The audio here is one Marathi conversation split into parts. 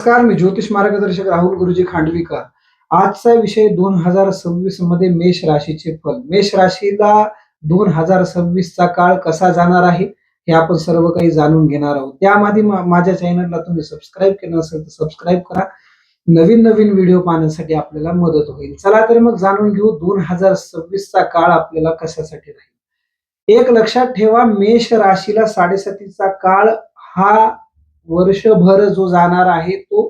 नमस्कार, मी ज्योतिष मार्गदर्शक राहुल गुरुजी खांडवीकर. आजचा विषय 2026 मध्ये मेष राशीचे फल. मेष राशीला 2026 चा काळ कसा जाणार आहे हे आपण सर्व काही जाणून घेणार आहोत. त्यामध्ये माझ्या चॅनलला तुम्ही सबस्क्राईब केलं नसेल तर सबस्क्राईब करा. नवीन नवीन व्हिडिओ पाहण्यासाठी आपल्याला मदत होईल. चला तर मग जाणून घेऊ 2026 चा काळ आपल्याला कशासाठी राहील. एक लक्षात ठेवा, मेष राशीला 7.5चा काळ हा वर्षभर जो जाणार आहे तो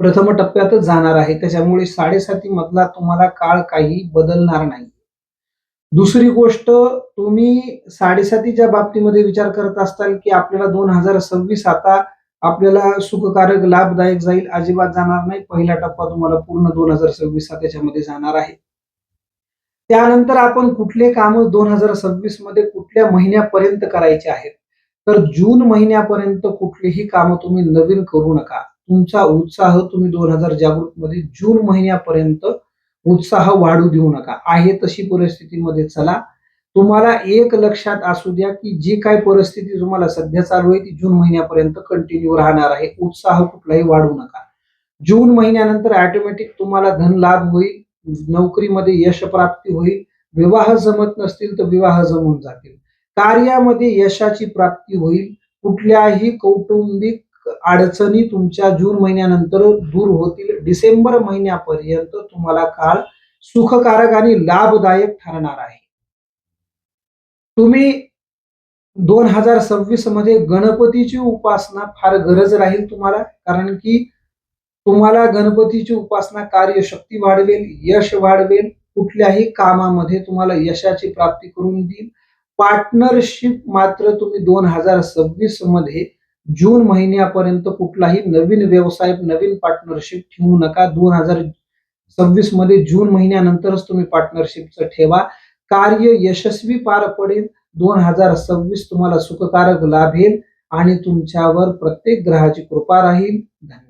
प्रथम टप्प्यातच जाणार आहे. त्याच्यामुळे 7.5 मधला तुम्हाला काळ काही बदलणार नाही. दुसरी गोष्ट, तुम्ही 7.5च्या बाबतीमध्ये विचार करत असताल की आपल्याला 2026 आता आपल्याला सुखकारक लाभदायक जाईल. अजिबात जाणार नाही. पहिला टप्पा तुम्हाला पूर्ण 2026 त्याच्यामध्ये जाणार आहे. त्यानंतर आपण कुठले काम 2026 मध्ये कुठल्या महिन्यापर्यंत करायचे आहेत, तर जून महिन्यापर्यंत कुठलीही कामं तुम्ही नवीन करू नका. तुमचा उत्साह तुम्ही 2000 जागृत मध्ये जून महिन्यापर्यंत उत्साह वाढू देऊ नका. आहे तशी परिस्थितीमध्ये चला. तुम्हाला एक लक्षात असू द्या की जी काय परिस्थिती तुम्हाला सध्या चालू आहे ती जून महिन्यापर्यंत कंटिन्यू राहणार आहे. उत्साह कुठलाही वाढू नका. जून महिन्यानंतर ऑटोमॅटिक तुम्हाला धन लाभ होईल, नोकरीमध्ये यश प्राप्ती होईल, विवाह जमत नसतील तर विवाह जमून जातील, कार्यामध्ये यशाची प्राप्ती होईल, कुठल्याही कौटुंबिक अडचणी तुमच्या जून महिन्यानंतर दूर होतील. डिसेंबर महिन्यापर्यंत तुम्हाला काळ सुखकारक आणि लाभदायक ठरणार आहे. तुम्ही 2026 मध्ये गणपतीची उपासना फार गरज राहील तुम्हाला, कारण की तुम्हाला गणपतीची उपासना कार्यशक्ती वाढवेल, यश वाढवेल, कुठल्याही कामामध्ये तुम्हाला यशाची प्राप्ती करून देईल. पार्टनरशिप मात्र तुम्ही 2026 मध्ये जून महिन्यापर्यंत कुठलाही नवीन व्यवसाय, नवीन पार्टनरशिप ठेवू नका. 2026 मध्ये जून महिन्यानंतरच तुम्ही पार्टनरशिपचं ठेवा. कार्य यशस्वी पार पडेल. 2026 तुम्हाला सुखकारक लाभेल आणि तुमच्यावर प्रत्येक ग्रहाची कृपा राहील. धन्यवाद.